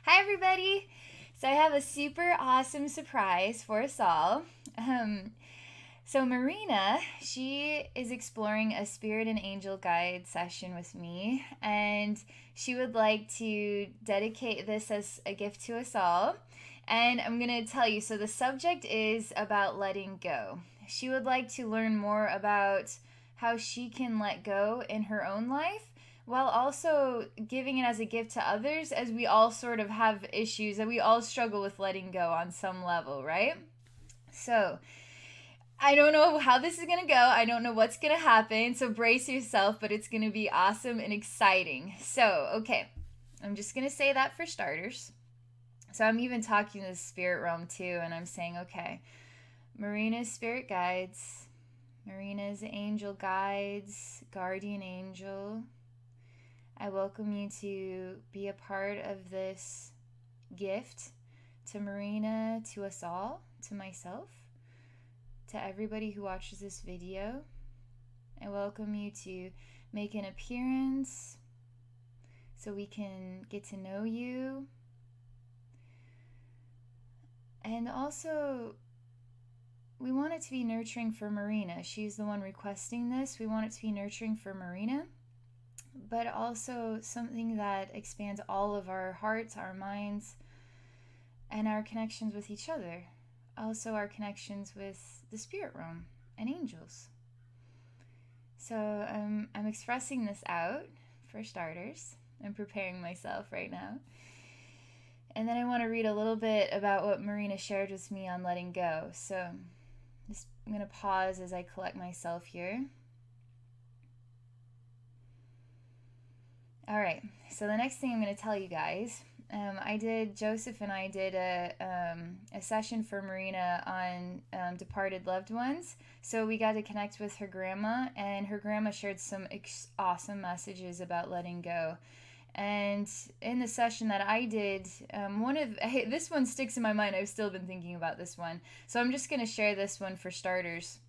Hi, everybody. So, I have a super awesome surprise for us all. So, Marina, she is exploring a spirit and angel guide session with me, and she would like to dedicate this as a gift to us all. And I'm going to tell you so, the subject is about letting go. She would like to learn more about how she can let go in her own life while also giving it as a gift to others, as we all sort of have issues that we all struggle with letting go on some level, right? So, I don't know how this is going to go. I don't know what's going to happen. So, brace yourself, but it's going to be awesome and exciting. So, okay, I'm just going to say that for starters. So, I'm even talking to the spirit realm too, and I'm saying, okay, Marina's spirit guides, Marina's angel guides, guardian angel, I welcome you to be a part of this gift to Marina, to us all, to myself, to everybody who watches this video. I welcome you to make an appearance so we can get to know you. And also, we want it to be nurturing for Marina. She's the one requesting this. We want it to be nurturing for Marina, but also something that expands all of our hearts, our minds, and our connections with each other. Also, our connections with the spirit realm and angels. So I'm expressing this out for starters. I'm preparing myself right now. And then I want to read a little bit about what Marina shared with me on letting go. So I'm going to pause as I collect myself here. All right, so the next thing I'm going to tell you guys, Joseph and I did a session for Marina on departed loved ones. So we got to connect with her grandma, and her grandma shared some awesome messages about letting go. And in the session that I did, this one sticks in my mind. I've still been thinking about this one. So I'm just going to share this one for starters.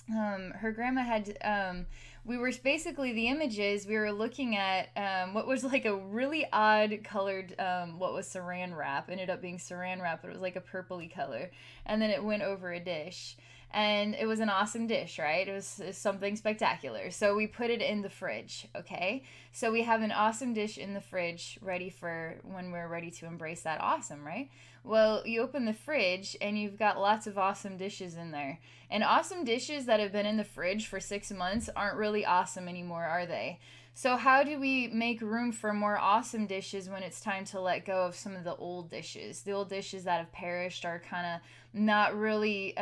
Her grandma had, we were basically the images, we were looking at what was like a really odd colored, what was saran wrap, ended up being saran wrap, but it was like a purpley color. And then it went over a dish. And it was an awesome dish, right? It was something spectacular. So we put it in the fridge, okay? So we have an awesome dish in the fridge ready for when we're ready to embrace that awesome, right? Well, you open the fridge and you've got lots of awesome dishes in there. And awesome dishes that have been in the fridge for 6 months aren't really awesome anymore, are they? So how do we make room for more awesome dishes when it's time to let go of some of the old dishes? The old dishes that have perished are kind of not really,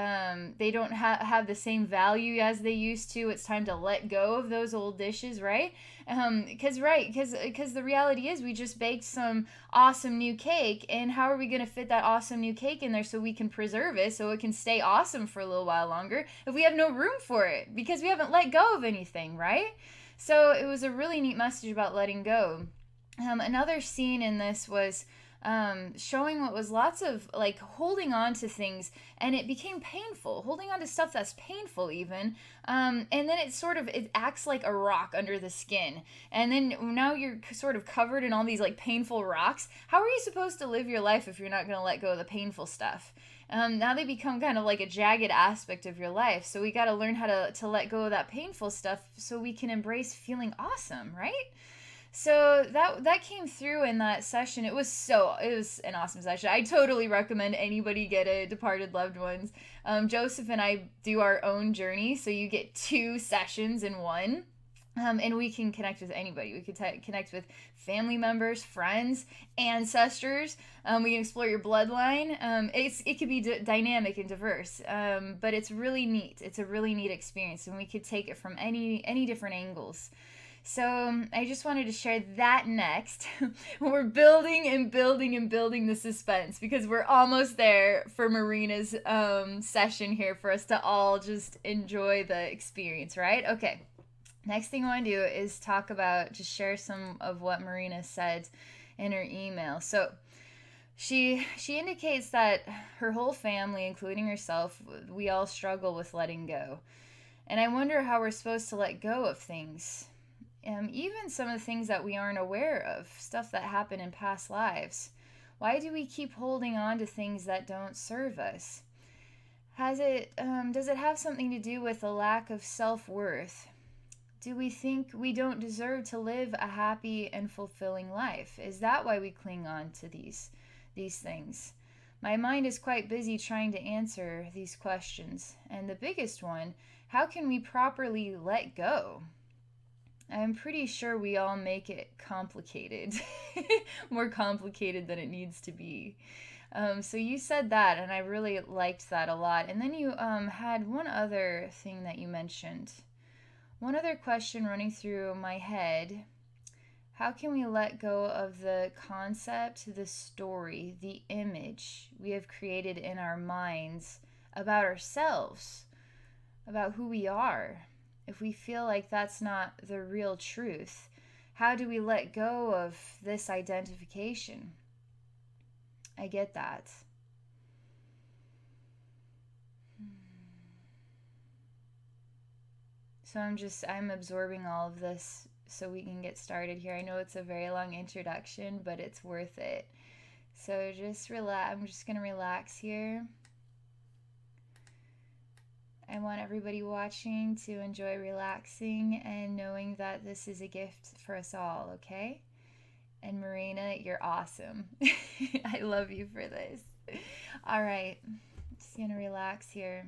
they don't have the same value as they used to. It's time to let go of those old dishes, right? Because the reality is we just baked some awesome new cake, and how are we going to fit that awesome new cake in there so we can preserve it, so it can stay awesome for a little while longer, if we have no room for it because we haven't let go of anything, right? So it was a really neat message about letting go. Another scene in this was showing what was lots of like holding on to things, and it became painful, holding on to stuff that's painful even, and then it acts like a rock under the skin, and then now you're sort of covered in all these like painful rocks. How are you supposed to live your life if you're not going to let go of the painful stuff? Now they become kind of like a jagged aspect of your life. So we got to learn how to let go of that painful stuff so we can embrace feeling awesome, right? So that came through in that session. It was an awesome session. I totally recommend anybody get a departed loved ones. Joseph and I do our own journey, so you get 2 sessions in one. And we can connect with anybody. We can connect with family members, friends, ancestors. We can explore your bloodline. It could be dynamic and diverse, but it's really neat. It's a really neat experience, and we could take it from any different angles. So I just wanted to share that next. We're building and building and building the suspense because we're almost there for Marina's session here for us to all just enjoy the experience, right? Okay. Next thing I want to do is just share some of what Marina said in her email. So she indicates that her whole family, including herself, we all struggle with letting go. And I wonder how we're supposed to let go of things. Even some of the things that we aren't aware of, stuff that happened in past lives. Why do we keep holding on to things that don't serve us? Does it have something to do with a lack of self-worth? Do we think we don't deserve to live a happy and fulfilling life? Is that why we cling on to these things? My mind is quite busy trying to answer these questions. And the biggest one, how can we properly let go? I'm pretty sure we all make it complicated, more complicated than it needs to be. So you said that, and I really liked that a lot. And then you had one other thing that you mentioned. One other question running through my head. How can we let go of the concept, the story, the image we have created in our minds about ourselves, about who we are? If we feel like that's not the real truth, how do we let go of this identification? I get that. So I'm absorbing all of this so we can get started here. I know it's a very long introduction, but it's worth it. So just relax. I'm just going to relax here. I want everybody watching to enjoy relaxing and knowing that this is a gift for us all, okay? And Marina, you're awesome. I love you for this. All right. Just going to relax here.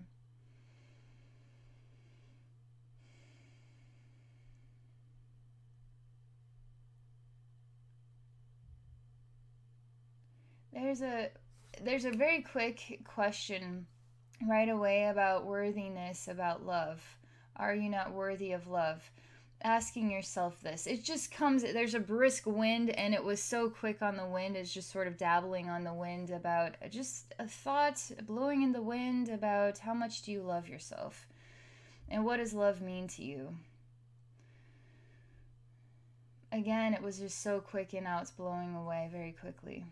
There's a very quick question right away about worthiness, about love. Are you not worthy of love? Asking yourself this. It just comes, there's a brisk wind, and it was so quick on the wind. It's just sort of dabbling on the wind about just a thought blowing in the wind about how much do you love yourself? And what does love mean to you? Again, it was just so quick, and now it's blowing away very quickly.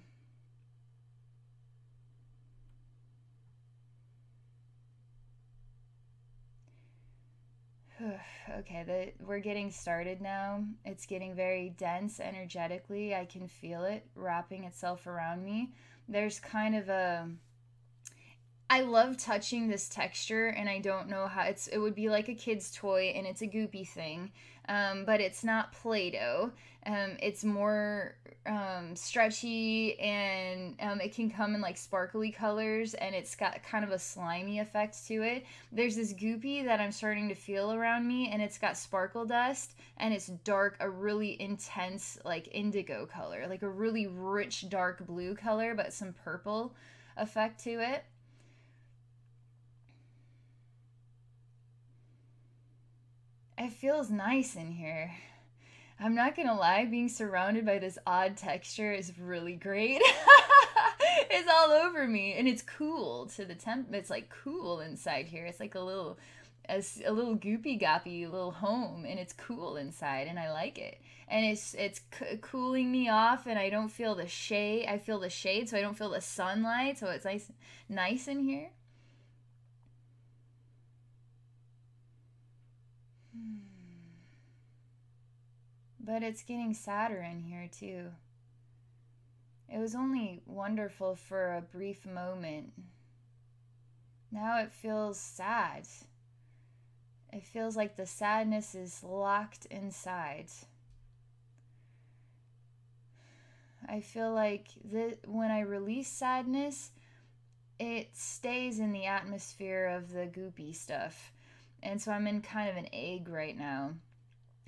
Okay, we're getting started now. It's getting very dense energetically. I can feel it wrapping itself around me. There's kind of a... I love touching this texture, and I don't know how... It would be like a kid's toy, and it's a goopy thing, but it's not Play-Doh. It's more stretchy, and it can come in like sparkly colors, and it's got kind of a slimy effect to it. There's this goopy that I'm starting to feel around me, and it's got sparkle dust, and it's dark, a really intense like indigo color, like a really rich dark blue color, but some purple effect to it. It feels nice in here. I'm not gonna lie, being surrounded by this odd texture is really great. It's all over me, and it's cool to the temp. It's like cool inside here. It's like a little goopy goppy little home, and it's cool inside, and I like it. And it's cooling me off, and I don't feel the shade. I feel the shade, so I don't feel the sunlight. So it's nice in here. But it's getting sadder in here too. It was only wonderful for a brief moment. Now it feels sad. It feels like the sadness is locked inside. I feel like when I release sadness, it stays in the atmosphere of the goopy stuff. And so I'm in kind of an egg right now.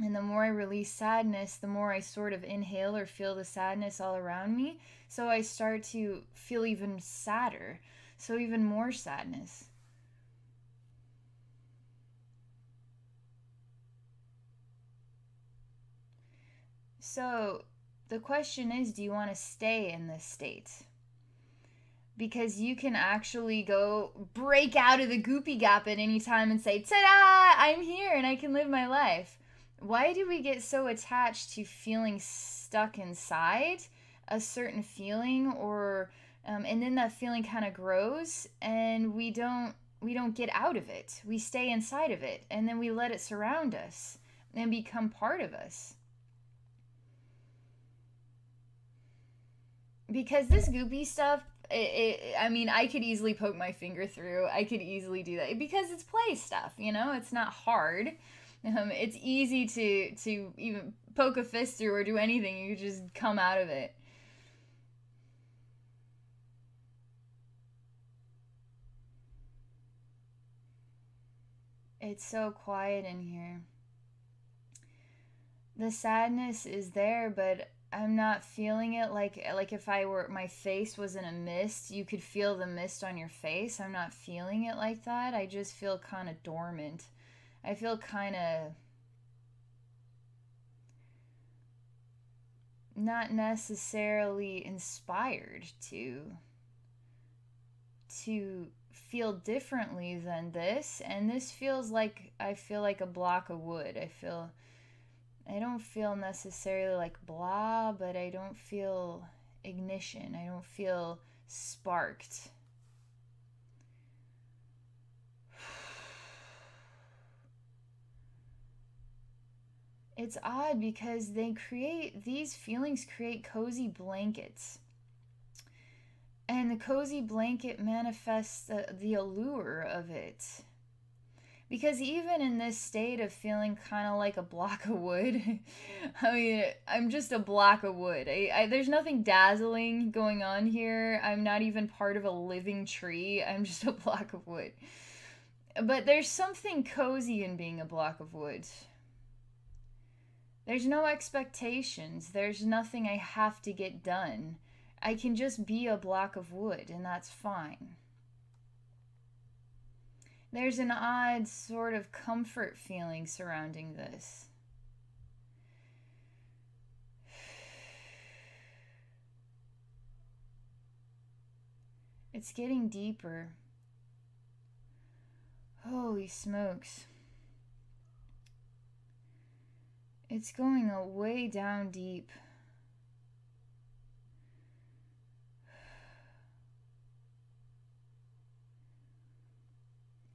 And the more I release sadness, the more I sort of inhale or feel the sadness all around me. So I start to feel even sadder. So even more sadness. So the question is, do you want to stay in this state? Because you can actually go break out of the goopy gap at any time and say, ta-da, I'm here and I can live my life. Why do we get so attached to feeling stuck inside a certain feeling, or and then that feeling kind of grows, and we don't get out of it. We stay inside of it, and then we let it surround us and become part of us. because this goopy stuff, I mean, I could easily poke my finger through. I could easily do that because it's play stuff, you know? It's not hard. It's easy to even poke a fist through or do anything. You just come out of it. It's so quiet in here. The sadness is there, but I'm not feeling it like if I were my face was in a mist, you could feel the mist on your face. I'm not feeling it like that. I just feel kind of dormant. I feel kind of not necessarily inspired to feel differently than this, and this feels like I feel like a block of wood. I don't feel necessarily like blah, but I don't feel ignition. I don't feel sparked. It's odd because these feelings create cozy blankets. And the cozy blanket manifests the allure of it. Because even in this state of feeling kind of like a block of wood, I mean, I'm just a block of wood. There's nothing dazzling going on here. I'm not even part of a living tree. I'm just a block of wood. But there's something cozy in being a block of wood. There's no expectations. There's nothing I have to get done. I can just be a block of wood, and that's fine. There's an odd sort of comfort feeling surrounding this. It's getting deeper. Holy smokes. It's going way down deep.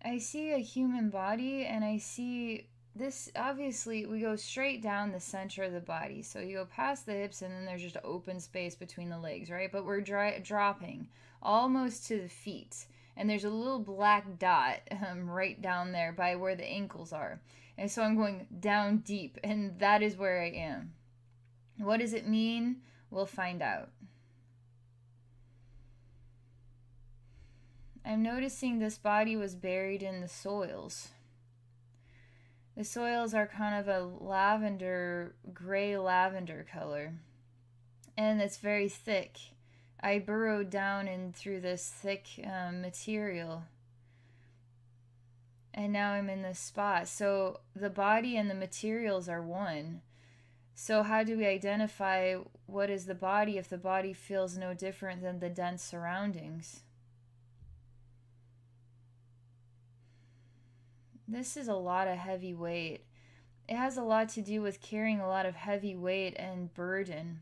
I see a human body, and I see this. Obviously, we go straight down the center of the body. So you go past the hips, and then there's just open space between the legs, right? But we're dropping almost to the feet. And there's a little black dot right down there by where the ankles are. And so I'm going down deep, and that is where I am. What does it mean? We'll find out. I'm noticing this body was buried in the soils. The soils are kind of a lavender, gray lavender color. And it's very thick. I burrowed down in through this thick material. And now I'm in this spot. So the body and the materials are one. So how do we identify what is the body if the body feels no different than the dense surroundings? This is a lot of heavy weight. It has a lot to do with carrying a lot of heavy weight and burden.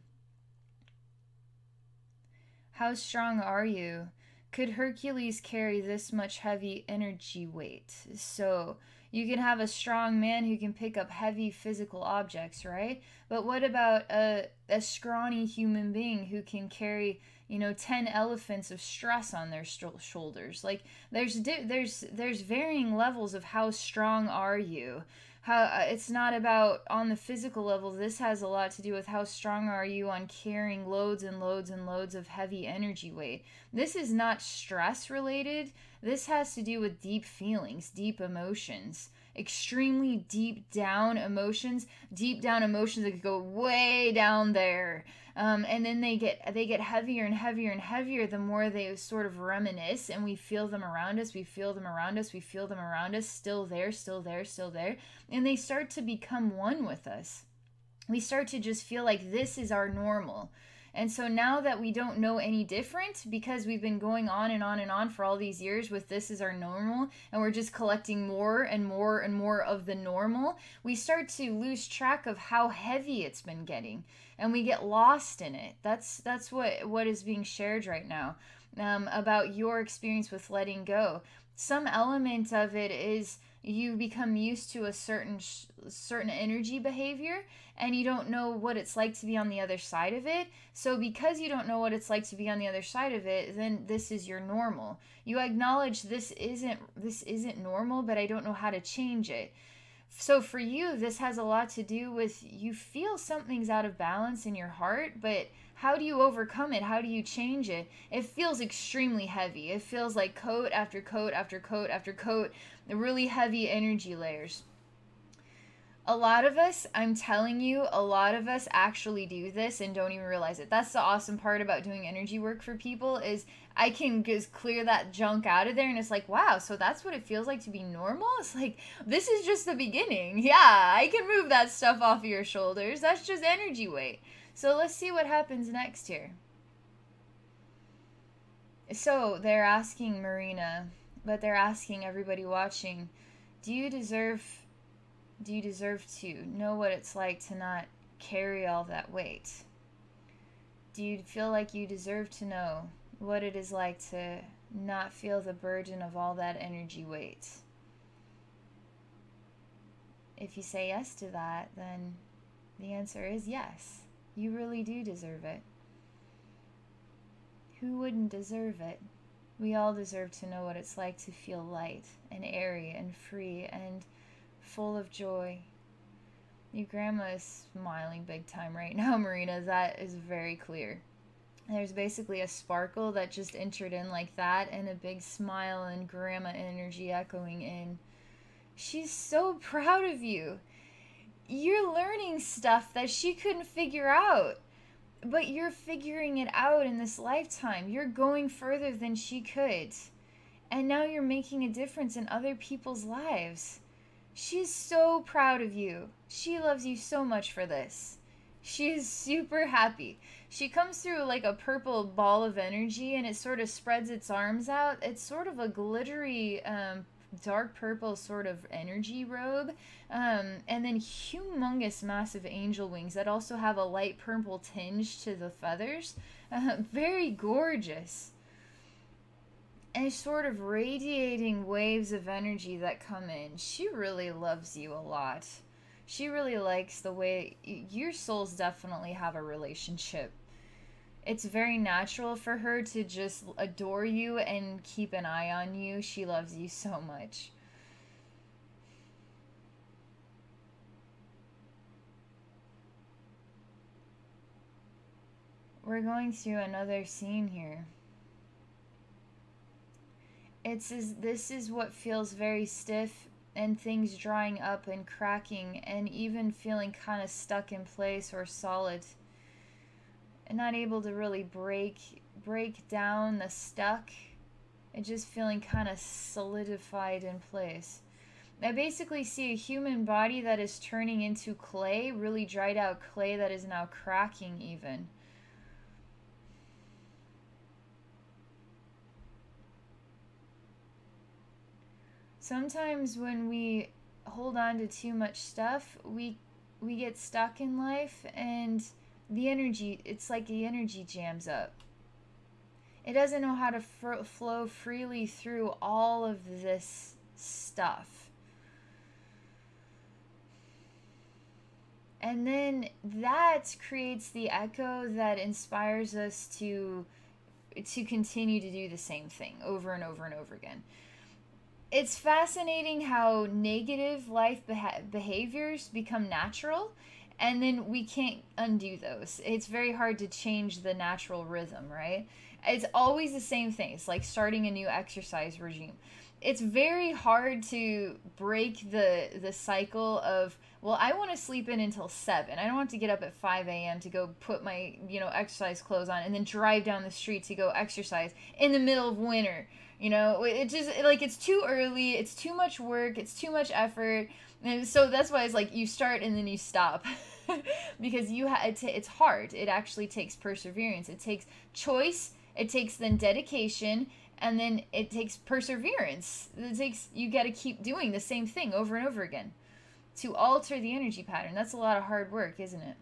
How strong are you? Could Hercules carry this much heavy energy weight? So you can have a strong man who can pick up heavy physical objects, right? But what about a scrawny human being who can carry 10 elephants of stress on their shoulders? Like there's varying levels of how strong are you. How it's not about on the physical level. This has a lot to do with how strong are you on carrying loads and loads and loads of heavy energy weight. This is not stress related. This has to do with deep feelings, deep emotions, extremely deep down emotions that go way down there. And then they get heavier and heavier and heavier the more they sort of reminisce, and we feel them around us, we feel them around us, we feel them around us, still there, still there, still there. And they start to become one with us. We start to just feel like this is our normal. And so now that we don't know any different, because we've been going on and on and on for all these years with this is our normal, and we're just collecting more and more and more of the normal, we start to lose track of how heavy it's been getting, and we get lost in it. That's what is being shared right now about your experience with letting go. Some element of it is You become used to a certain energy behavior, and you don't know what it's like to be on the other side of it. So because you don't know what it's like to be on the other side of it, then this is your normal. You acknowledge this isn't normal, but I don't know how to change it. So for you, this has a lot to do with, you feel something's out of balance in your heart, but how do you overcome it? How do you change it? It feels extremely heavy. It feels like coat after coat after coat after coat, really heavy energy layers. A lot of us, I'm telling you, a lot of us actually do this and don't even realize it. That's the awesome part about doing energy work for people, is I can just clear that junk out of there, and it's like, wow, so that's what it feels like to be normal? It's like, this is just the beginning. Yeah, I can move that stuff off of your shoulders. That's just energy weight. So let's see what happens next here. So they're asking Marina, but they're asking everybody watching, do you deserve to know what it's like to not carry all that weight? Do you feel like you deserve to know what it is like to not feel the burden of all that energy weight? If you say yes to that, then the answer is yes. You really do deserve it. Who wouldn't deserve it? We all deserve to know what it's like to feel light and airy and free and full of joy. Your grandma is smiling big time right now, Marina. That is very clear. There's basically a sparkle that just entered in like that, and a big smile and grandma energy echoing in. She's so proud of you. You're learning stuff that she couldn't figure out, but you're figuring it out in this lifetime. You're going further than she could, and now you're making a difference in other people's lives. She's so proud of you. She loves you so much for this. She is super happy. She comes through like a purple ball of energy, and it sort of spreads its arms out. It's sort of a glittery, dark purple sort of energy robe. And then humongous, massive angel wings that also have a light purple tinge to the feathers. Very gorgeous. And sort of radiating waves of energy that come in. She really loves you a lot. She really likes the way your souls definitely have a relationship. It's very natural for her to just adore you and keep an eye on you. She loves you so much. We're going through another scene here. This is what feels very stiff, and things drying up and cracking and even feeling kind of stuck in place or solid, and not able to really break down the stuck, and just feeling kind of solidified in place. I basically see a human body that is turning into clay, really dried out clay that is now cracking even. Sometimes when we hold on to too much stuff, we get stuck in life, and it's like the energy jams up. It doesn't know how to flow freely through all of this stuff. And then that creates the echo that inspires us to continue to do the same thing over and over and over again. It's fascinating how negative life behaviors become natural, and then we can't undo those. It's very hard to change the natural rhythm, right? It's always the same thing. It's like starting a new exercise regime. It's very hard to break the cycle of, well, I want to sleep in until 7. I don't want to get up at 5 a.m. to go put my, exercise clothes on and then drive down the street to go exercise in the middle of winter. It just, like, it's too early, it's too much work, it's too much effort, and so that's why it's like you start and then you stop. Because it's hard. It actually takes perseverance. It takes choice, it takes then dedication, and then it takes perseverance. You got to keep doing the same thing over and over again to alter the energy pattern. That's a lot of hard work, isn't it?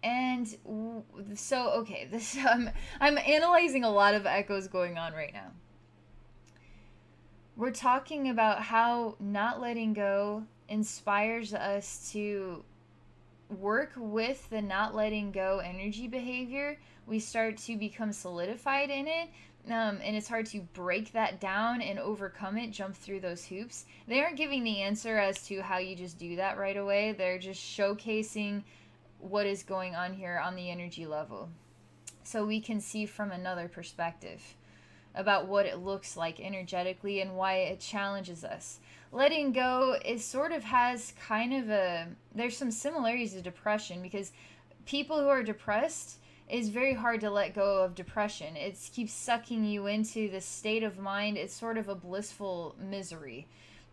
And so, okay, I'm analyzing a lot of echoes going on right now. We're talking about how not letting go inspires us to work with the not letting go energy behavior. We start to become solidified in it. And it's hard to break that down and overcome it, jump through those hoops. They aren't giving the answer as to how you just do that right away. They're just showcasing what is going on here on the energy level. So we can see from another perspective about what it looks like energetically and why it challenges us. Letting go is sort of has kind of a, there's some similarities to depression, because people who are depressed, it's very hard to let go of depression. It keeps sucking you into this state of mind. It's sort of a blissful misery.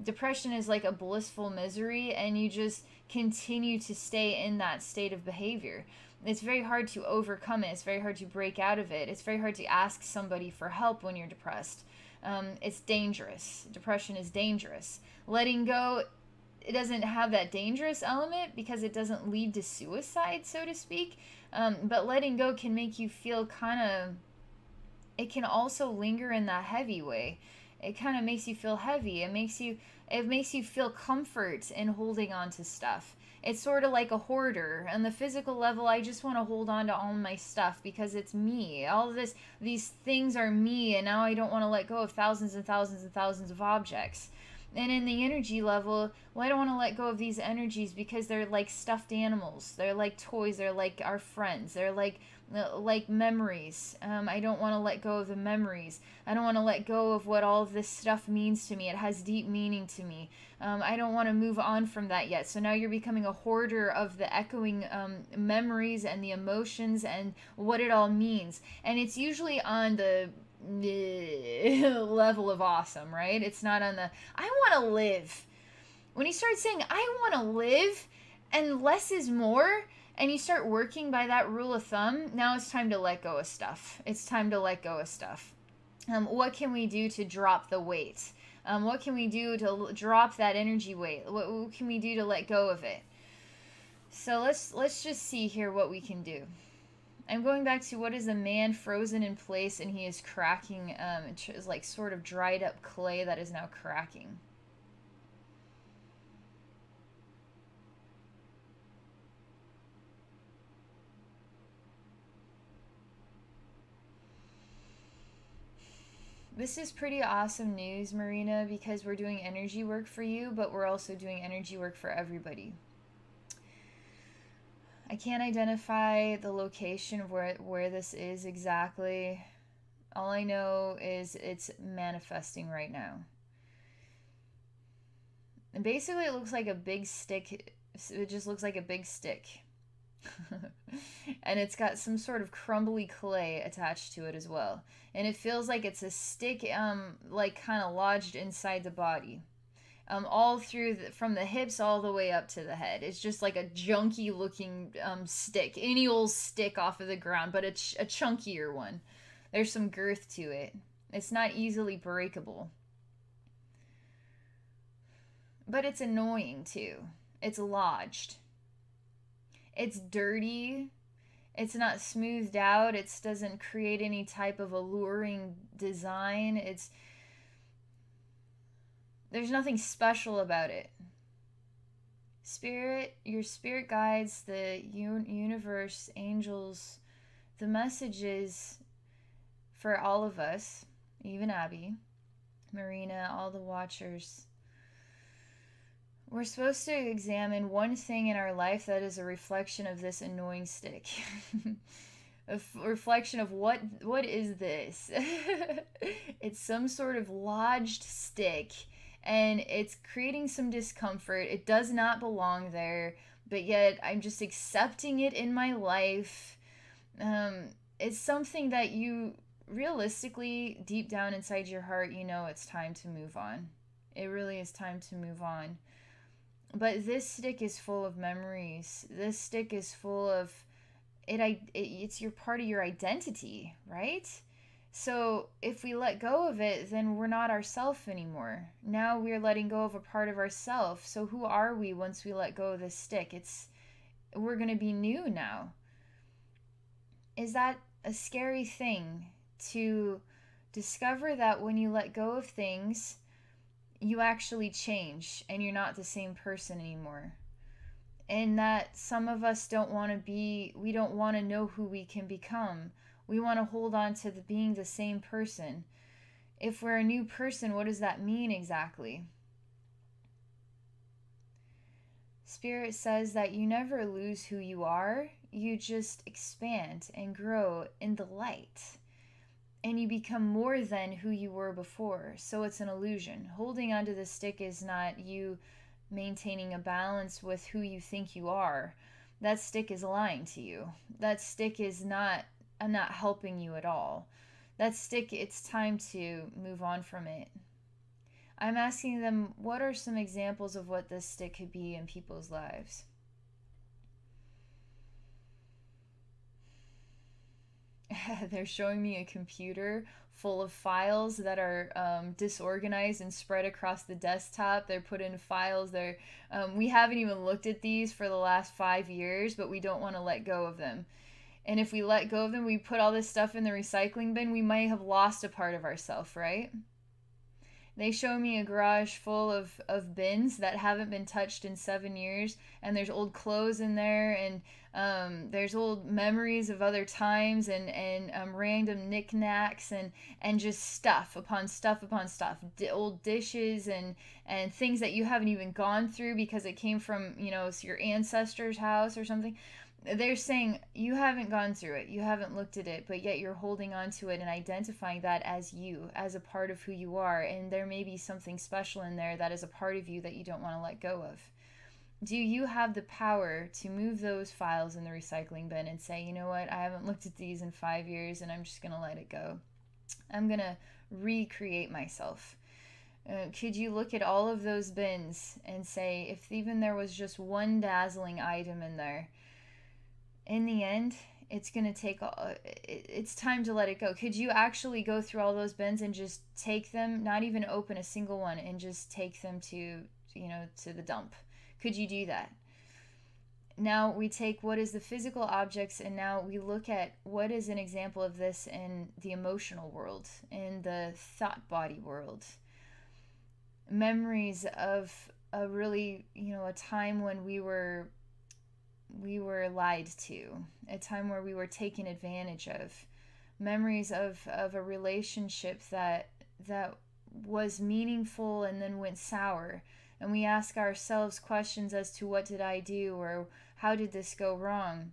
Depression is like a blissful misery, and you just continue to stay in that state of behavior. It's very hard to overcome it. It's very hard to break out of it. It's very hard to ask somebody for help when you're depressed. It's dangerous. Depression is dangerous. Letting go, it doesn't have that dangerous element because it doesn't lead to suicide, so to speak. But letting go can make you feel kind of, it can also linger in that heavy way. It kind of makes you feel heavy. It makes you feel comfort in holding on to stuff. It's sort of like a hoarder. On the physical level, I just want to hold on to all my stuff because it's me. All of these things are me, and now I don't want to let go of thousands and thousands and thousands of objects. And in the energy level, well, I don't want to let go of these energies because they're like stuffed animals. They're like toys. They're like our friends. They're like memories. I don't want to let go of the memories. I don't want to let go of what all of this stuff means to me. It has deep meaning to me. I don't want to move on from that yet. So now you're becoming a hoarder of the echoing memories and the emotions and what it all means. And it's usually on the level of awesome, right? It's not on the I want to live. When you start saying I want to live and less is more, and you start working by that rule of thumb, now it's time to let go of stuff. It's time to let go of stuff. What can we do to drop the weight? What can we do to drop that energy weight? What can we do to let go of it? So let's just see here what we can do. I'm going back to what is a man frozen in place and he is cracking. It is like sort of dried up clay that is now cracking. This is pretty awesome news, Marina, because we're doing energy work for you, but we're also doing energy work for everybody. I can't identify the location of where this is exactly. All I know is it's manifesting right now. And basically it looks like a big stick. It just looks like a big stick. And it's got some sort of crumbly clay attached to it as well. And it feels like it's a stick, like kind of lodged inside the body. All through from the hips all the way up to the head. It's just like a junky looking stick. Any old stick off of the ground, but a chunkier one. There's some girth to it. It's not easily breakable. But it's annoying too. It's lodged. It's dirty. It's not smoothed out. It doesn't create any type of alluring design. There's nothing special about it. Spirit, your spirit guides, the universe, angels, the messages for all of us, even Abby, Marina, all the watchers. We're supposed to examine one thing in our life that is a reflection of this annoying stick. A reflection of what is this? It's some sort of lodged stick, and it's creating some discomfort. It does not belong there, but yet I'm just accepting it in my life. It's something that you realistically, deep down inside your heart, you know it's time to move on. It really is time to move on. But this stick is full of memories. This stick is full of it's your part of your identity, right? So if we let go of it, then we're not ourself anymore. Now we're letting go of a part of ourself. So who are we once we let go of this stick? We're going to be new now. Is that a scary thing to discover, that when you let go of things, you actually change and you're not the same person anymore. And that some of us don't want to be, we don't want to know who we can become. We want to hold on to being the same person. If we're a new person, what does that mean exactly? Spirit says that you never lose who you are, you just expand and grow in the light. And you become more than who you were before. So it's an illusion. Holding onto the stick is not you maintaining a balance with who you think you are. That stick is lying to you. That stick is not helping you at all. That stick, it's time to move on from it. I'm asking them, what are some examples of what this stick could be in people's lives? They're showing me a computer full of files that are disorganized and spread across the desktop. They're put in files. We haven't even looked at these for the last 5 years, but we don't want to let go of them. And if we let go of them, we put all this stuff in the recycling bin, we might have lost a part of ourselves, right? They show me a garage full of bins that haven't been touched in 7 years, and there's old clothes in there, and there's old memories of other times, and random knickknacks, and just stuff upon stuff upon stuff, old dishes and things that you haven't even gone through because it came from, your ancestor's house or something. They're saying you haven't gone through it, you haven't looked at it, but yet you're holding on to it and identifying that as you, as a part of who you are. And there may be something special in there that is a part of you that you don't want to let go of. Do you have the power to move those files in the recycling bin and say, you know what, I haven't looked at these in 5 years and I'm just going to let it go. I'm going to recreate myself. Could you look at all of those bins and say, if even there was just one dazzling item in there, in the end, it's going to take, it's time to let it go. Could you actually go through all those bins and just take them, not even open a single one, and just take them to the dump? Could you do that? Now we take what is the physical objects, and now we look at what is an example of this in the emotional world, in the thought body world. Memories of a really, a time when we were lied to, a time where we were taken advantage of, memories of a relationship that was meaningful and then went sour, and we ask ourselves questions as to what did I do, or how did this go wrong,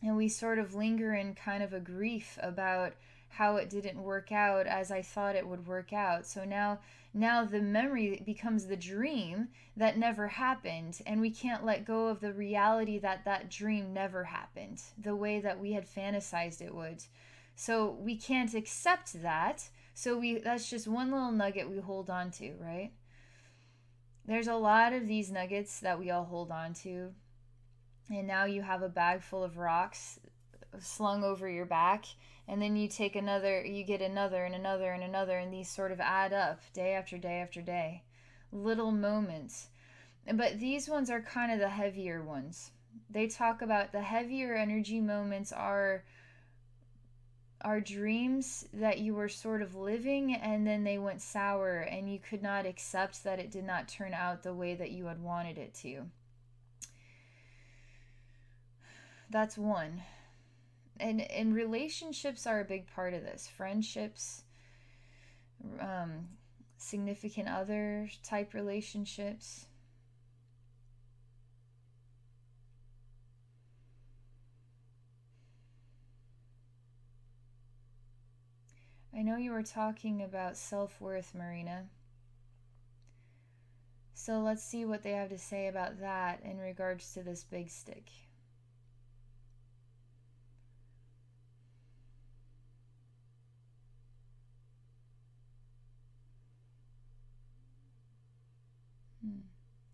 and we sort of linger in kind of a grief about how it didn't work out as I thought it would work out. So now the memory becomes the dream that never happened, and we can't let go of the reality that that dream never happened the way that we had fantasized it would. So we can't accept that. So that's just one little nugget we hold on to, right? There's a lot of these nuggets that we all hold on to. And now you have a bag full of rocks slung over your back, and then you take another, you get another and another and another, and these sort of add up day after day after day. Little moments. But these ones are kind of the heavier ones. They talk about the heavier energy moments are dreams that you were sort of living, and then they went sour and you could not accept that it did not turn out the way that you had wanted it to. That's one. And relationships are a big part of this. Friendships, significant other type relationships. I know you were talking about self-worth, Marina. So let's see what they have to say about that in regards to this big stick.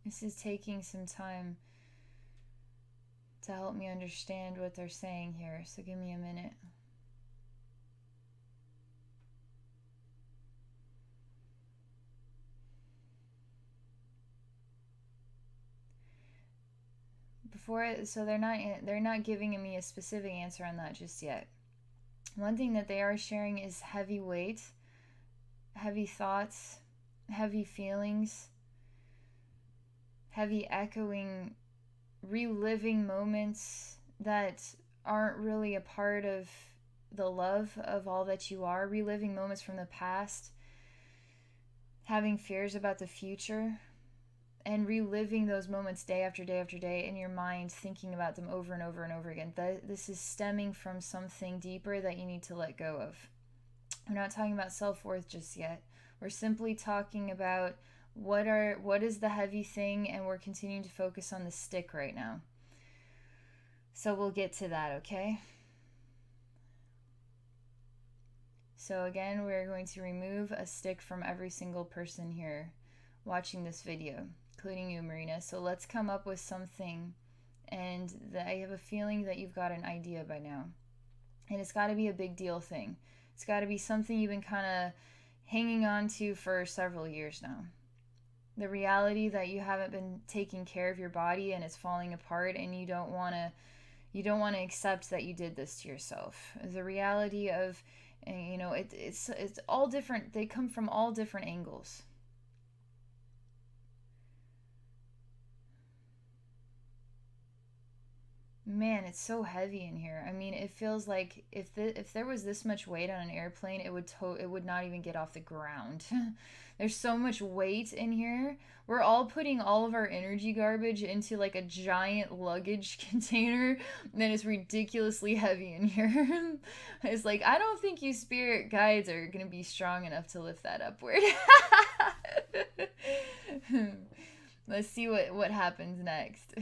This is taking some time to help me understand what they're saying here, so give me a minute. So they're not giving me a specific answer on that just yet. One thing that they are sharing is heavy weight, heavy thoughts, heavy feelings, heavy echoing, reliving moments that aren't really a part of the love of all that you are, reliving moments from the past, having fears about the future, and reliving those moments day after day after day in your mind, thinking about them over and over and over again. This is stemming from something deeper that you need to let go of. We're not talking about self-worth just yet. We're simply talking about what is the heavy thing, and we're continuing to focus on the stick right now. So we'll get to that, okay? So again, we're going to remove a stick from every single person here watching this video, including you, Marina. So let's come up with something, and I have a feeling that you've got an idea by now. And it's got to be a big deal thing. It's got to be something you've been kind of hanging on to for several years now. The reality that you haven't been taking care of your body and it's falling apart, and you don't want to accept that you did this to yourself. The reality of, you know, it's all different. They come from all different angles. Man, it's so heavy in here. I mean, it feels like if there was this much weight on an airplane, it would not even get off the ground. There's so much weight in here. We're all putting all of our energy garbage into like a giant luggage container that is ridiculously heavy in here. It's like, I don't think you spirit guides are going to be strong enough to lift that upward. Let's see what happens next.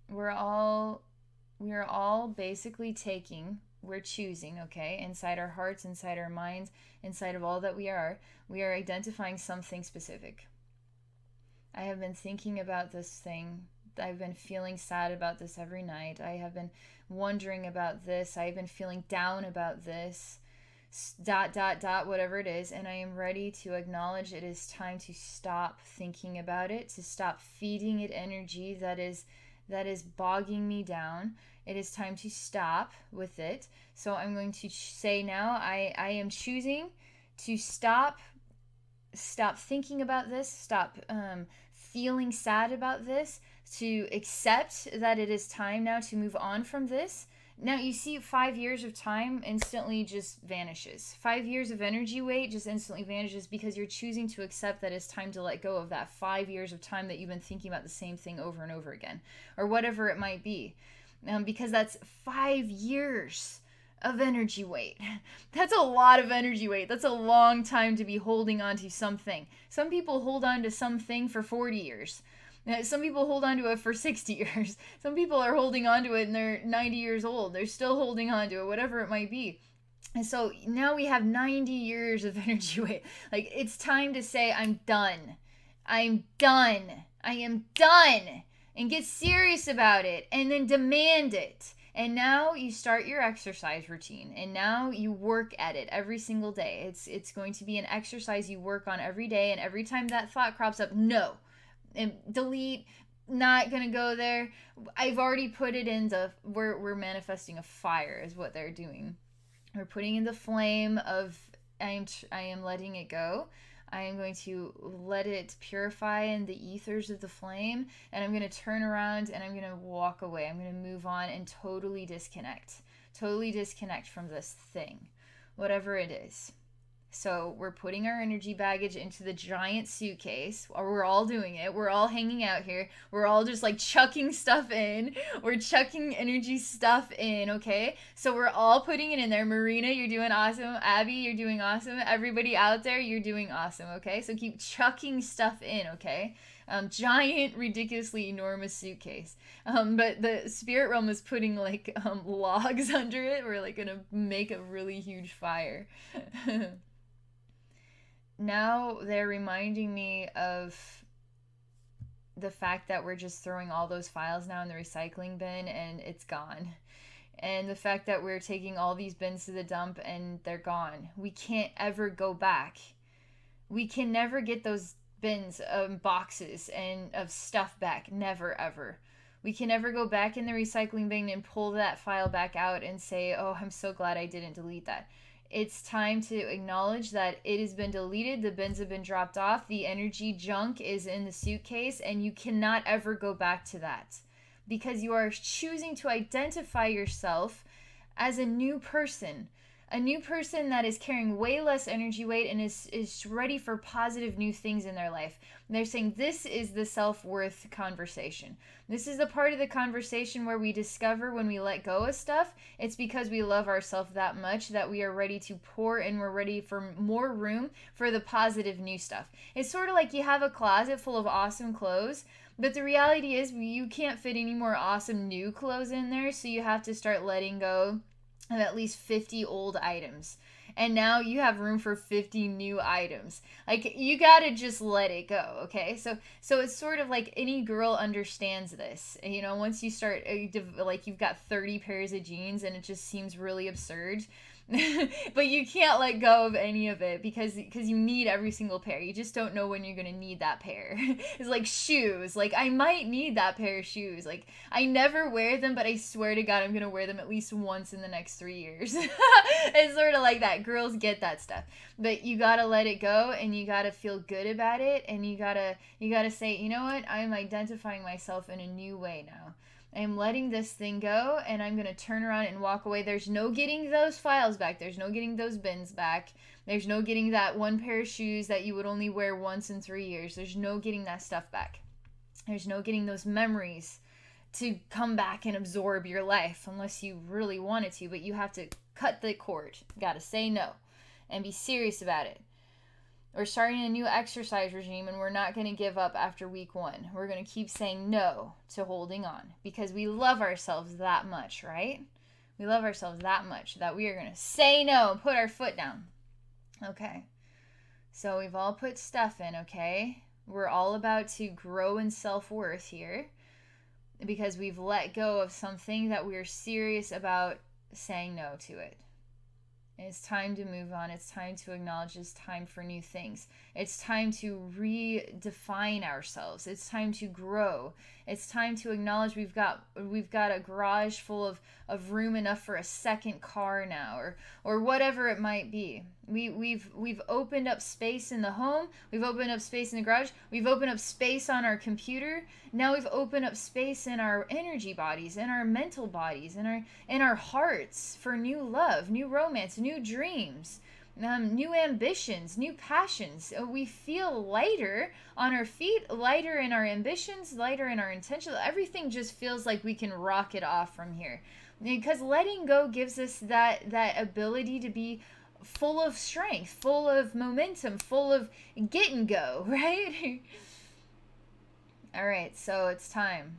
We are all basically we're choosing, okay, inside our hearts, inside our minds, inside of all that we are identifying something specific. I have been thinking about this thing. I've been feeling sad about this every night. I have been wondering about this. I've been feeling down about this. ... whatever it is, and I am ready to acknowledge it is time to stop thinking about it, to stop feeding it energy that is bogging me down. It is time to stop with it. So I'm going to say now, I am choosing to stop thinking about this, stop feeling sad about this, to accept that it is time now to move on from this. Now, you see, 5 years of time instantly just vanishes. 5 years of energy weight just instantly vanishes because you're choosing to accept that it's time to let go of that 5 years of time that you've been thinking about the same thing over and over again, or whatever it might be. Because that's 5 years of energy weight. That's a lot of energy weight. That's a long time to be holding on to something. Some people hold on to something for 40 years. Some people hold on to it for 60 years. Some people are holding on to it and they're 90 years old. They're still holding on to it, whatever it might be. And so now we have 90 years of energy weight. Like, it's time to say, I'm done. I'm done. I am done. And get serious about it. And then demand it. And now you start your exercise routine. And now you work at it every single day. It's going to be an exercise you work on every day. And every time that thought crops up, no. And delete, not gonna go there. I've already put it in we're manifesting a fire is what they're doing. We're putting in the flame of I am letting it go. I am going to let it purify in the ethers of the flame, and I'm going to turn around and I'm going to walk away. I'm going to move on and totally disconnect from this thing, whatever it is. So we're putting our energy baggage into the giant suitcase, or we're all doing it. We're all hanging out here. We're all just like chucking stuff in. We're chucking energy stuff in, okay? So we're all putting it in there. Marina, you're doing awesome. Abby, you're doing awesome. Everybody out there, you're doing awesome, okay? So keep chucking stuff in, okay? Giant, ridiculously enormous suitcase. But the spirit realm is putting like logs under it. We're like gonna make a really huge fire. Now they're reminding me of the fact that we're just throwing all those files now in the recycling bin and it's gone. And the fact that we're taking all these bins to the dump and they're gone. We can't ever go back. We can never get those bins of boxes and of stuff back. Never, ever. We can never go back in the recycling bin and pull that file back out and say, oh, I'm so glad I didn't delete that. It's time to acknowledge that it has been deleted, the bins have been dropped off, the energy junk is in the suitcase, and you cannot ever go back to that. Because you are choosing to identify yourself as a new person. A new person that is carrying way less energy weight and is ready for positive new things in their life. And they're saying this is the self-worth conversation. This is the part of the conversation where we discover when we let go of stuff, it's because we love ourselves that much that we are ready to pour and we're ready for more room for the positive new stuff. It's sort of like you have a closet full of awesome clothes, but the reality is you can't fit any more awesome new clothes in there, so you have to start letting go of at least 50 old items. And now you have room for 50 new items. Like, you gotta just let it go, okay? So it's sort of like any girl understands this. You know, once you start, like, you've got 30 pairs of jeans and it just seems really absurd. But you can't let go of any of it because you need every single pair. You just don't know when you're gonna need that pair. It's like shoes. Like, I might need that pair of shoes. Like, I never wear them, but I swear to God I'm gonna wear them at least once in the next 3 years. It's sort of like that. Girls get that stuff. But you gotta let it go and you gotta feel good about it, and you gotta say, you know what, I'm identifying myself in a new way now. I'm letting this thing go, and I'm going to turn around and walk away. There's no getting those files back. There's no getting those bins back. There's no getting that one pair of shoes that you would only wear once in 3 years. There's no getting that stuff back. There's no getting those memories to come back and absorb your life unless you really wanted to, but you have to cut the cord. You got to say no and be serious about it. We're starting a new exercise regime, and we're not going to give up after week 1. We're going to keep saying no to holding on because we love ourselves that much, right? We love ourselves that much that we are going to say no and put our foot down. Okay. So we've all put stuff in, okay? We're all about to grow in self-worth here because we've let go of something that we're serious about saying no to it. It's time to move on. It's time to acknowledge it's time for new things. It's time to redefine ourselves. It's time to grow. It's time to acknowledge we've got a garage full of room enough for a second car now, or whatever it might be. We've opened up space in the home. We've opened up space in the garage. We've opened up space on our computer. Now we've opened up space in our energy bodies, in our mental bodies, in our hearts for new love, new romance, new dreams, new ambitions, new passions. We feel lighter on our feet, lighter in our ambitions, lighter in our intentions. Everything just feels like we can rocket off from here. Because letting go gives us that ability to be full of strength, full of momentum, full of get and go, right? All right, so it's time.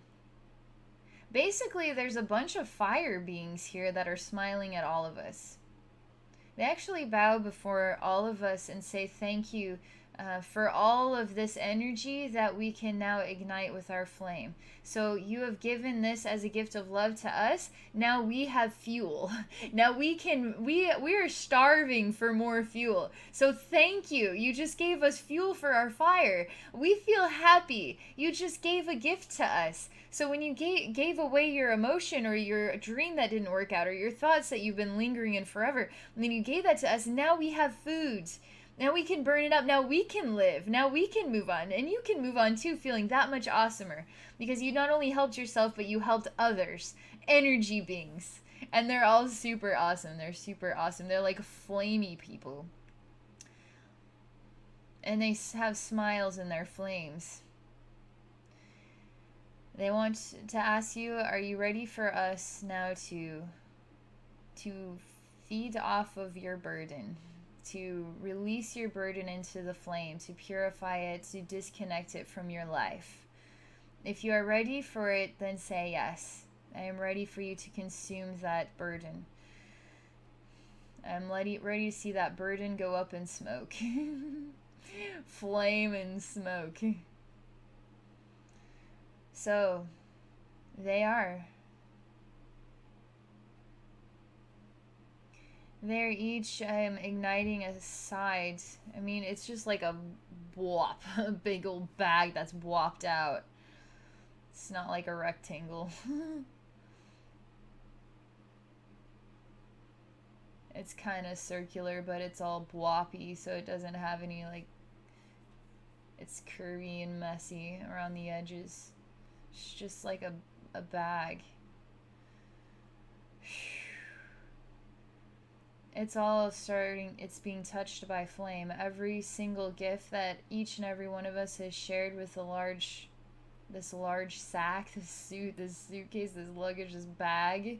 Basically, there's a bunch of fire beings here that are smiling at all of us. They actually bow before all of us and say thank you for all of this energy that we can now ignite with our flame. So you have given this as a gift of love to us. Now we have fuel. Now we are starving for more fuel. So thank you. You just gave us fuel for our fire. We feel happy. You just gave a gift to us. So when you gave away your emotion or your dream that didn't work out or your thoughts that you've been lingering in forever, and then you gave that to us, now we have food. Now we can burn it up. Now we can live. Now we can move on. And you can move on too, feeling that much awesomer. Because you not only helped yourself, but you helped others. Energy beings. And they're all super awesome. They're super awesome. They're like flamey people. And they have smiles in their flames. They want to ask you, are you ready for us now to feed off of your burden? To release your burden into the flame, to purify it, to disconnect it from your life. If you are ready for it, then say yes. I am ready for you to consume that burden. I'm ready to see that burden go up in smoke. Flame and smoke. So, they are. They're each igniting a side. I mean, it's just like a whop, a big old bag that's whopped out. It's not like a rectangle. It's kind of circular, but it's all bloppy, so it doesn't have any, like, it's curvy and messy around the edges. It's just like a bag. It's all starting, it's being touched by flame. Every single gift that each and every one of us has shared with this large sack, this suitcase, this luggage, this bag.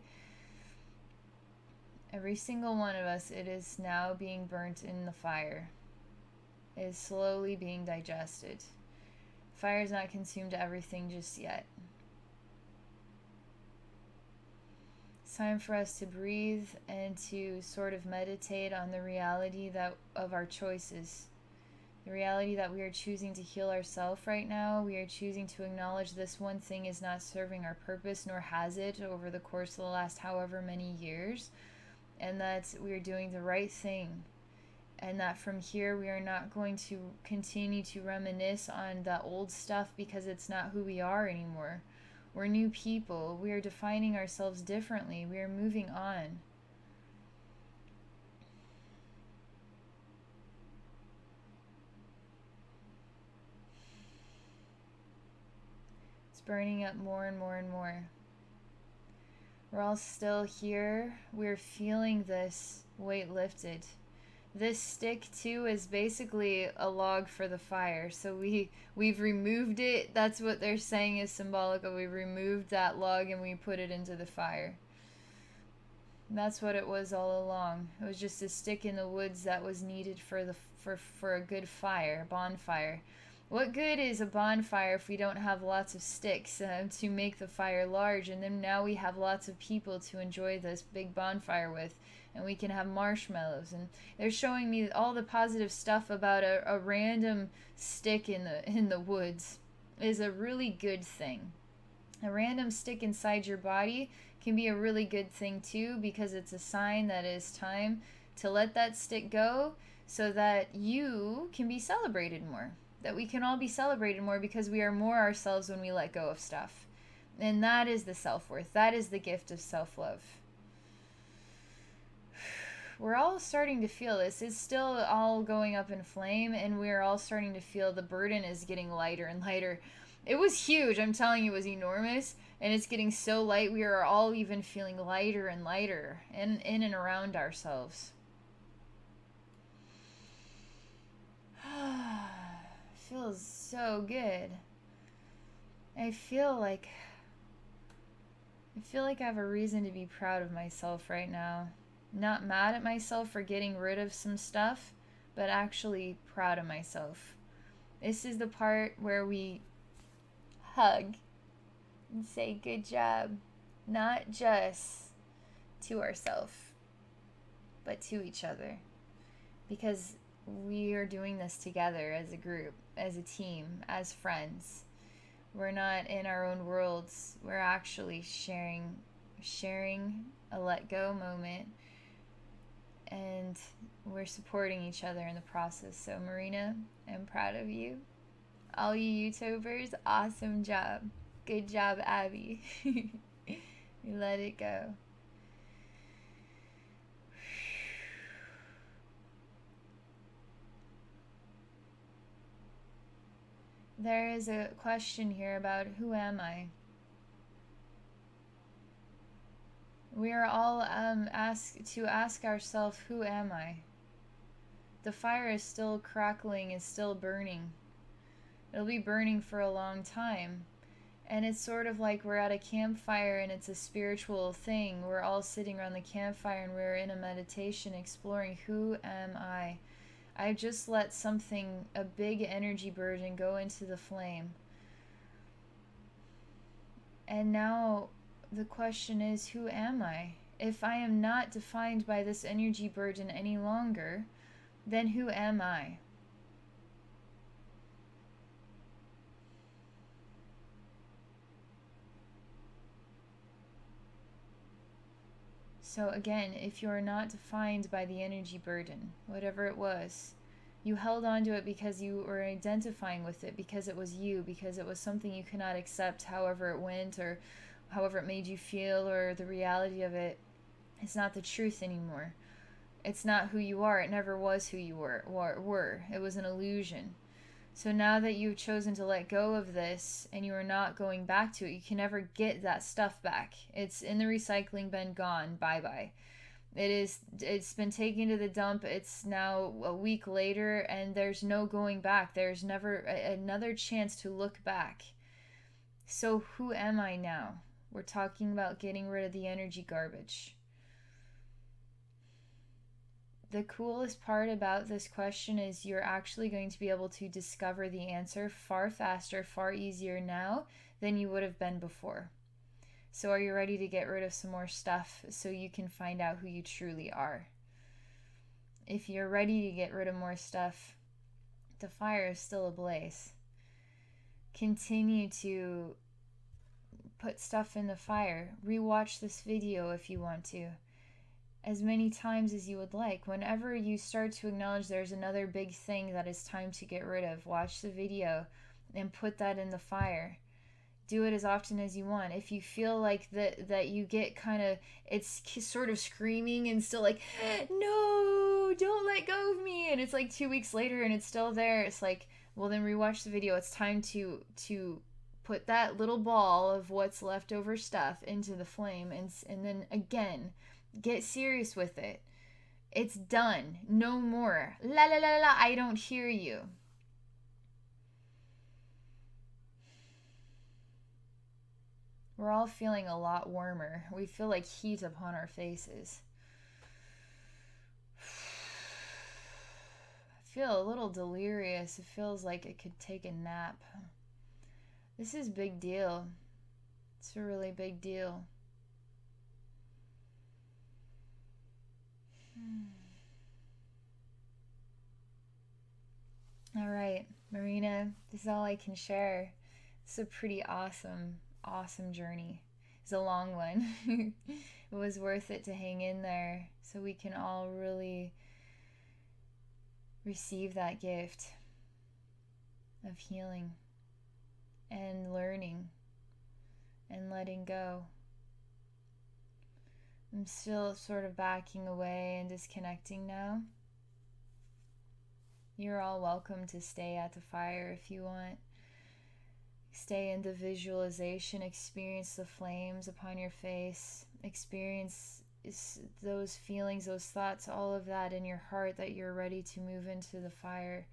Every single one of us, it is now being burnt in the fire. It is slowly being digested. Fire has not consumed everything just yet. It's time for us to breathe and to sort of meditate on the reality of our choices. The reality that we are choosing to heal ourselves right now. We are choosing to acknowledge this one thing is not serving our purpose, nor has it over the course of the last however many years. And that we are doing the right thing. And that from here we are not going to continue to reminisce on the old stuff because it's not who we are anymore. We're new people. We are defining ourselves differently. We are moving on. It's burning up more and more and more. We're all still here. We're feeling this weight lifted. This stick too is basically a log for the fire. So we've removed it. That's what they're saying is symbolic of. We removed that log and we put it into the fire. That's what it was all along. It was just a stick in the woods that was needed for a good fire, bonfire. What good is a bonfire if we don't have lots of sticks to make the fire large? And then now we have lots of people to enjoy this big bonfire with. And we can have marshmallows. And they're showing me all the positive stuff about a random stick in the woods is a really good thing. A random stick inside your body can be a really good thing too, because it's a sign that it's time to let that stick go so that you can be celebrated more. That we can all be celebrated more because we are more ourselves when we let go of stuff. And that is the self-worth. That is the gift of self-love. We're all starting to feel this. It's still all going up in flame, and we're all starting to feel the burden is getting lighter and lighter. It was huge. I'm telling you, it was enormous, and it's getting so light. We are all even feeling lighter and lighter in and around ourselves. Feels so good. I feel like I have a reason to be proud of myself right now. Not mad at myself for getting rid of some stuff, but actually proud of myself. This is the part where we hug and say good job, not just to ourselves, but to each other. Because we are doing this together as a group, as a team, as friends. We're not in our own worlds. We're actually sharing a let go moment. And we're supporting each other in the process. So Marina, I'm proud of you. All you YouTubers, awesome job. Good job, Abby. You let it go. There is a question here about who am I? We are all asked to ask ourselves, who am I? The fire is still crackling, is still burning. It'll be burning for a long time. And it's sort of like we're at a campfire and it's a spiritual thing. We're all sitting around the campfire and we're in a meditation exploring, who am I? I've just let something, a big energy burden, go into the flame. And now the question is, who am I? If I am not defined by this energy burden any longer, then who am I? So again, if you're not defined by the energy burden, whatever it was, you held on to it because you were identifying with it, because it was you, because it was something you could not accept however it went or however it made you feel, or the reality of it is not the truth anymore. It's not who you are. It never was who you were. It was an illusion. So now that you've chosen to let go of this and you are not going back to it, you can never get that stuff back. It's in the recycling bin, gone, bye-bye. It's been taken to the dump. It's now a week later and there's no going back. There's never another chance to look back. So who am I now? We're talking about getting rid of the energy garbage. The coolest part about this question is you're actually going to be able to discover the answer far faster, far easier now than you would have been before. So are you ready to get rid of some more stuff so you can find out who you truly are? If you're ready to get rid of more stuff, the fire is still ablaze. Continue to put stuff in the fire. Rewatch this video if you want to, as many times as you would like. Whenever you start to acknowledge there's another big thing that is time to get rid of, watch the video and put that in the fire. Do it as often as you want. If you feel like that you get kind of, it's sort of screaming and still like, no, don't let go of me, and it's like 2 weeks later and it's still there, it's like, well, then rewatch the video. It's time to put that little ball of what's leftover stuff into the flame, and then again, get serious with it. It's done. No more. La la la la, I don't hear you. We're all feeling a lot warmer. We feel like heat upon our faces. I feel a little delirious. It feels like I could take a nap. This is big deal. It's a really big deal. All right, Marina, this is all I can share. It's a pretty awesome journey. It's a long one. It was worth it to hang in there so we can all really receive that gift of healing and learning and letting go. I'm still sort of backing away and disconnecting now. You're all welcome to stay at the fire if you want. Stay in the visualization, experience the flames upon your face, experience those feelings, those thoughts, all of that in your heart that you're ready to move into the fire.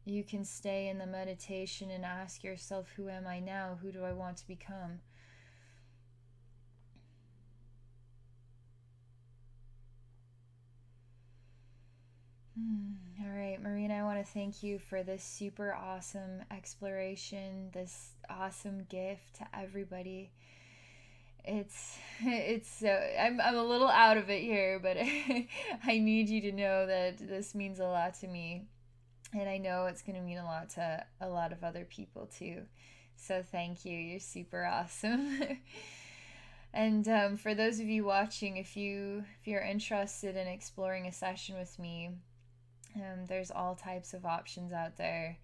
You can stay in the meditation and ask yourself, who am I now? Who do I want to become? All right, Marina, I want to thank you for this super awesome exploration, this awesome gift to everybody. It's so I'm a little out of it here, but I need you to know that this means a lot to me, and I know it's going to mean a lot to a lot of other people too. So thank you. You're super awesome. And for those of you watching, if you're interested in exploring a session with me, there's all types of options out there.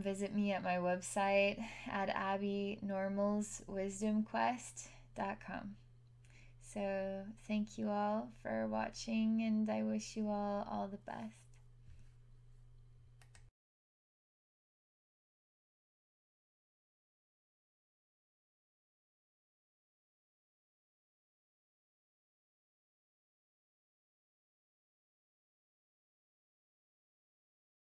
Visit me at my website at abbynormalswisdomquest.com. So thank you all for watching, and I wish you all the best.